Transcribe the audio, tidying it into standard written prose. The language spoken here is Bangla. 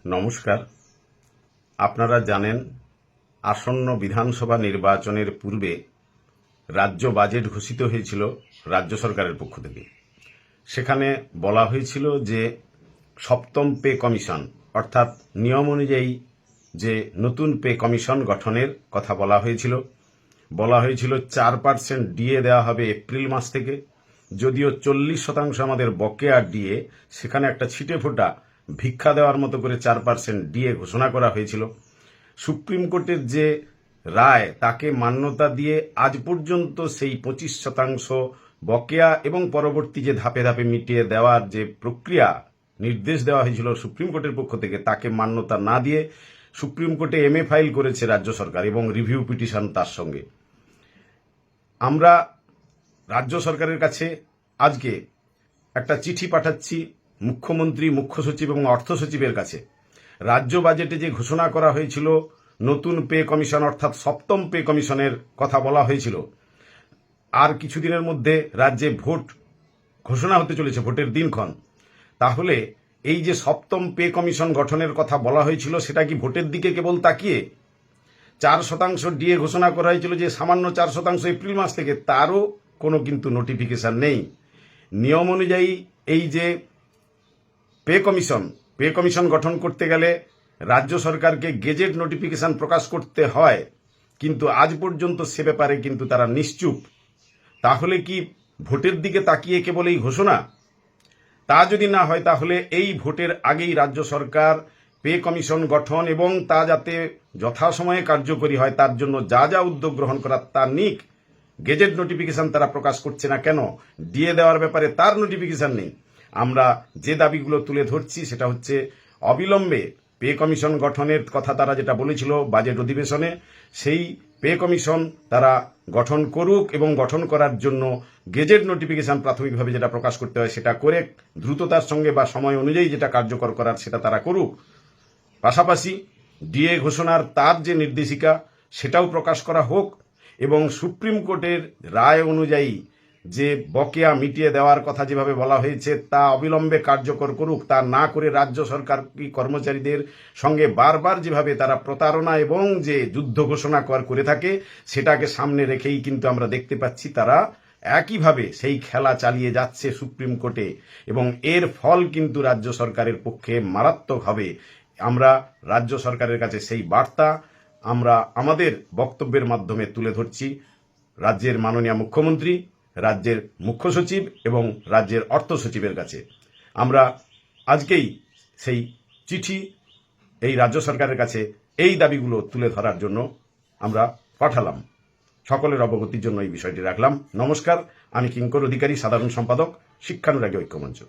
নমস্কার। আপনারা জানেন আসন্ন বিধানসভা নির্বাচনের পূর্বে রাজ্য বাজেট ঘোষিত হয়েছিল রাজ্য সরকারের পক্ষ থেকে। সেখানে বলা হয়েছিল যে সপ্তম পে কমিশন অর্থাৎ নিয়ম অনুযায়ী যে নতুন পে কমিশন গঠনের কথা বলা হয়েছিল 4% ডিএ দেওয়া হবে এপ্রিল মাস থেকে। যদিও 40% আমাদের বকেয়া ডিএ, সেখানে একটা ছিটে ফোটা ভিক্ষা দেওয়ার মতো করে 4% ডিএ ঘোষণা করা হয়েছিল। সুপ্রিম কোর্টের যে রায় তাকে মান্যতা দিয়ে আজ পর্যন্ত সেই 25% বকেয়া এবং পরবর্তী যে ধাপে ধাপে মিটিয়ে দেওয়ার যে প্রক্রিয়া নির্দেশ দেওয়া হয়েছিল সুপ্রিম কোর্টের পক্ষ থেকে, তাকে মান্যতা না দিয়ে সুপ্রিম কোর্টে এমএ ফাইল করেছে রাজ্য সরকার এবং রিভিউ পিটিশন তার সঙ্গে। আমরা রাজ্য সরকারের কাছে আজকে একটা চিঠি পাঠাচ্ছি মুখ্যমন্ত্রী, মুখ্য সচিব এবং অর্থ সচিবের কাছে। রাজ্য বাজেটে যে ঘোষণা করা হয়েছিল নতুন পে কমিশন অর্থাৎ সপ্তম পে কমিশনের কথা বলা হয়েছিল, আর কিছুদিনের মধ্যে রাজ্যে ভোট ঘোষণা হতে চলেছে, ভোটের দিনক্ষণ। তাহলে এই যে সপ্তম পে কমিশন গঠনের কথা বলা হয়েছিল সেটা কি ভোটের দিকে কেবল তাকিয়ে? 4% ডিএ ঘোষণা করা হয়েছিল যে সামান্য 4% এপ্রিল মাস থেকে, তারও কোনো কিন্তু নোটিফিকেশন নেই। নিয়ম অনুযায়ী এই যে পে কমিশন গঠন করতে গেলে রাজ্য সরকারকে গেজেট নোটিফিকেশন প্রকাশ করতে হয়, কিন্তু আজ পর্যন্ত সে ব্যাপারে কিন্তু তারা নিশ্চুপ। তাহলে কি ভোটের দিকে তাকিয়ে কেবল এই ঘোষণা? তা যদি না হয় তাহলে এই ভোটের আগেই রাজ্য সরকার পে কমিশন গঠন এবং তা যাতে যথাসময়ে কার্যকরী হয় তার জন্য যা যা উদ্যোগ গ্রহণ করার তা নিক। গেজেট নোটিফিকেশন তারা প্রকাশ করছে না কেন? ডিএ দেওয়ার ব্যাপারে তার নোটিফিকেশন নেই। আমরা যে দাবিগুলো তুলে ধরছি সেটা হচ্ছে অবিলম্বে পে কমিশন গঠনের কথা তারা যেটা বলেছিল বাজেট অধিবেশনে, সেই পে কমিশন তারা গঠন করুক এবং গঠন করার জন্য গেজেট নোটিফিকেশন প্রাথমিকভাবে যেটা প্রকাশ করতে হয় সেটা করে দ্রুততার সঙ্গে বা সময় অনুযায়ী যেটা কার্যকর করার সেটা তারা করুক। পাশাপাশি ডিএ ঘোষণার তার যে নির্দেশিকা সেটাও প্রকাশ করা হোক এবং সুপ্রিম কোর্টের রায় অনুযায়ী যে বকেয়া মিটিয়ে দেওয়ার কথা যেভাবে বলা হয়েছে তা অবিলম্বে কার্যকর করুক। তা না করে রাজ্য সরকার কর্মচারীদের সঙ্গে বারবার যেভাবে তারা প্রতারণা এবং যে যুদ্ধ ঘোষণা করে থাকে সেটাকে সামনে রেখেই কিন্তু আমরা দেখতে পাচ্ছি তারা একইভাবে সেই খেলা চালিয়ে যাচ্ছে সুপ্রিম কোর্টে, এবং এর ফল কিন্তু রাজ্য সরকারের পক্ষে মারাত্মক হবে। আমরা রাজ্য সরকারের কাছে সেই বার্তা আমরা আমাদের বক্তব্যের মাধ্যমে তুলে ধরছি রাজ্যের মাননীয় মুখ্যমন্ত্রী, রাজ্যের মুখ্য সচিব এবং রাজ্যের অর্থ সচিবের কাছে। আমরা আজকেই সেই চিঠি এই রাজ্য সরকারের কাছে এই দাবিগুলো তুলে ধরার জন্য আমরা পাঠালাম। সকলের অবগতির জন্য এই বিষয়টি রাখলাম। নমস্কার, আমি কিঙ্কর অধিকারী, সাধারণ সম্পাদক, শিক্ষানুরাগী ঐক্যমঞ্চ।